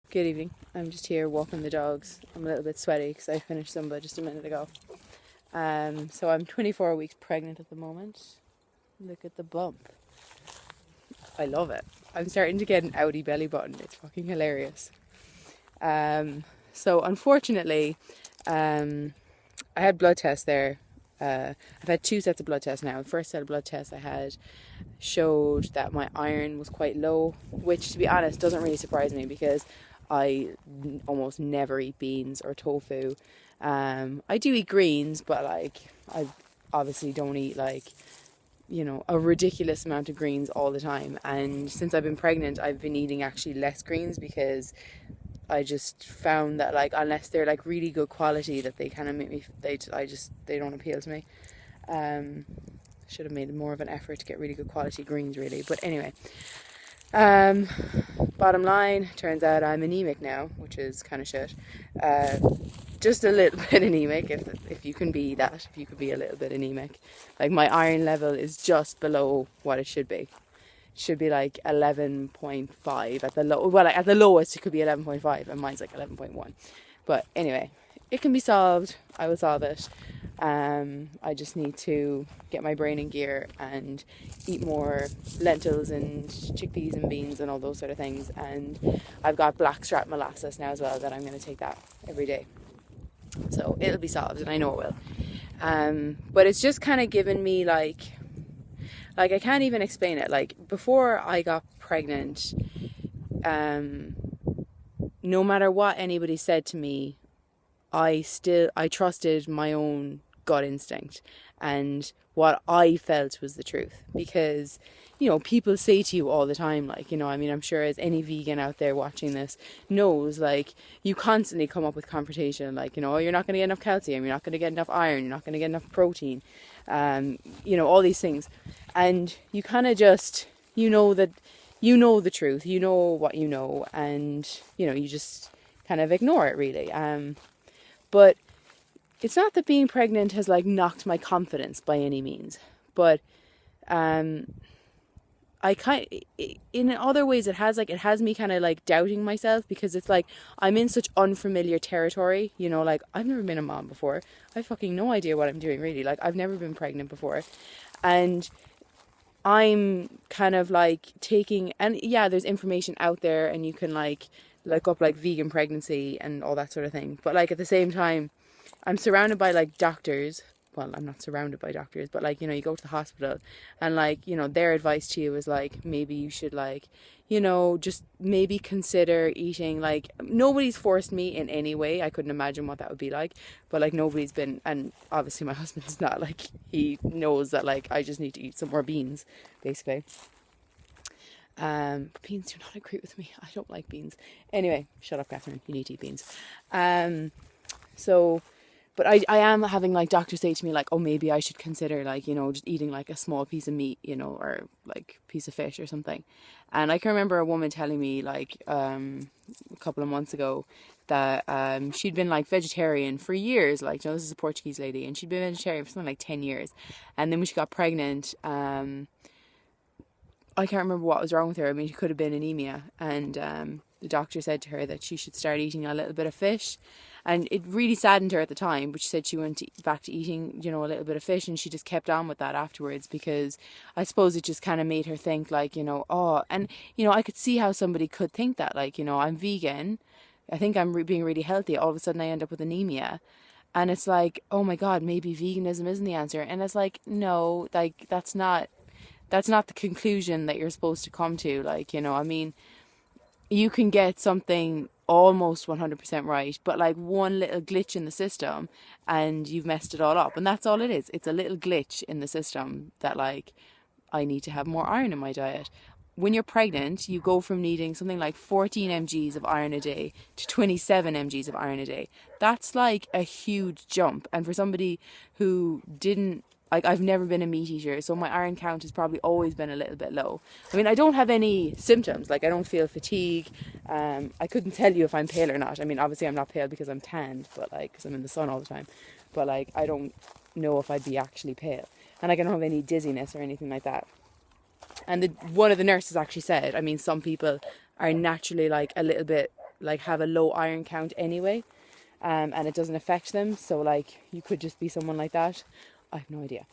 Good evening. I'm just here walking the dogs. I'm a little bit sweaty because I finished Zumba just a minute ago. So I'm 24 weeks pregnant at the moment. Look at the bump. I love it. I'm starting to get an outie belly button. It's fucking hilarious. So unfortunately, I had blood tests there. I've had 2 sets of blood tests now. The first set of blood tests I had showed that my iron was quite low, which, to be honest, doesn't really surprise me because I almost never eat beans or tofu. I do eat greens, but like I obviously don't eat a ridiculous amount of greens all the time. And since I've been pregnant, I've been eating actually less greens because I just found that like unless they're like really good quality, that they kind of make me they don't appeal to me. Should have made more of an effort to get really good quality greens really, but anyway. Bottom line, turns out I'm anemic now, which is kind of shit. Just a little bit anemic, if you can be that, if you could be a little bit anemic. Like my iron level is just below what it should be. It should be like 11.5 at the low. Well, at the lowest it could be 11.5, and mine's like 11.1. But anyway, it can be solved. I will solve it. I just need to get my brain in gear and eat more lentils and chickpeas and beans and all those sort of things. And I've got blackstrap molasses now as well, that I'm going to take that every day. So it'll be solved, and I know it will. But it's just kind of given me like I can't even explain it. Like before I got pregnant, no matter what anybody said to me, I trusted my own gut instinct and what I felt was the truth, because people say to you all the time, like, I'm sure as any vegan out there watching this knows, like, you constantly come up with confrontation, like, oh, you're not going to get enough calcium, you're not going to get enough iron, you're not going to get enough protein, all these things, and you kind of just that the truth, what and you just kind of ignore it really. But it's not that being pregnant has like knocked my confidence by any means, but in other ways it has me kind of like doubting myself, because it's like I'm in such unfamiliar territory, like I've never been a mom before. I fucking no idea what I'm doing really. Like I've never been pregnant before, and I'm kind of like taking, and yeah, there's information out there and you can like look up like vegan pregnancy and all that sort of thing, but like at the same time I'm surrounded by like doctors. Well, I'm not surrounded by doctors, but like, you go to the hospital and like, their advice to you is like, maybe you should like, just maybe consider eating, like, nobody's forced me in any way. I couldn't imagine what that would be like, but like nobody's been, and obviously my husband's not, like, he knows that like I just need to eat some more beans, basically. But beans do not agree with me. I don't like beans. Anyway, shut up, Catherine. You need to eat beans. But I am having like doctors say to me like, oh, maybe I should consider like, just eating like a small piece of meat, or like piece of fish or something. And I can remember a woman telling me like a couple of months ago that she'd been like vegetarian for years. Like, this is a Portuguese lady, and she'd been vegetarian for something like 10 years. And then when she got pregnant, I can't remember what was wrong with her. I mean, it could have been anemia. And the doctor said to her that she should start eating a little bit of fish. And it really saddened her at the time, but she said she went back to eating, a little bit of fish, and she just kept on with that afterwards, because I suppose it just kind of made her think like, oh, and, I could see how somebody could think that, like, I'm vegan, I think I'm being really healthy, all of a sudden I end up with anemia. And it's like, oh my God, maybe veganism isn't the answer. And it's like, no, like, that's not the conclusion that you're supposed to come to. Like, you can get something almost 100% right, but like one little glitch in the system and you've messed it all up. And that's all it is. It's a little glitch in the system that like, I need to have more iron in my diet. When you're pregnant, you go from needing something like 14 mgs of iron a day to 27 mgs of iron a day. That's like a huge jump. And for somebody who didn't, like, I've never been a meat eater, so my iron count has probably always been a little bit low. I mean, I don't have any symptoms, like I don't feel fatigue. I couldn't tell you if I'm pale or not. I mean, obviously I'm not pale because I'm tanned, but like, because I'm in the sun all the time. But like, I don't know if I'd be actually pale. And like, I don't have any dizziness or anything like that. And one of the nurses actually said, I mean, some people are naturally like a little bit like have a low iron count anyway, and it doesn't affect them. So like you could just be someone like that. I have no idea.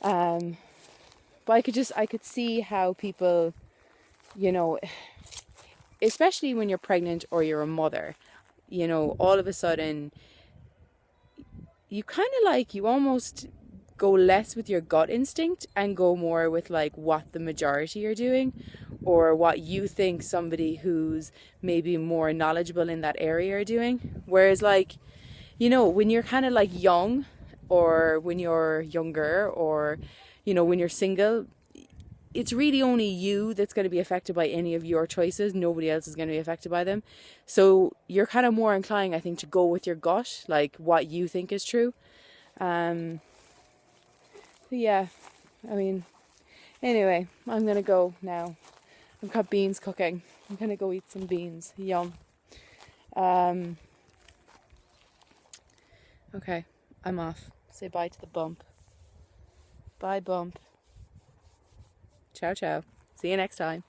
But I could see how people, you know, especially when you're pregnant or you're a mother, you know, all of a sudden you kind of like, you almost go less with your gut instinct and go more with like what the majority are doing, or what you think somebody who's maybe more knowledgeable in that area are doing. Whereas like, you know, when you're kind of like young, or when you're younger, or, you know, when you're single, it's really only you that's going to be affected by any of your choices. Nobody else is going to be affected by them. So you're kind of more inclined, I think, to go with your gut, like what you think is true. Yeah, I mean, anyway, I'm going to go now. I've got beans cooking. I'm going to go eat some beans. Yum. Okay, I'm off. Say bye to the bump. Bye, bump. Ciao, ciao. See you next time.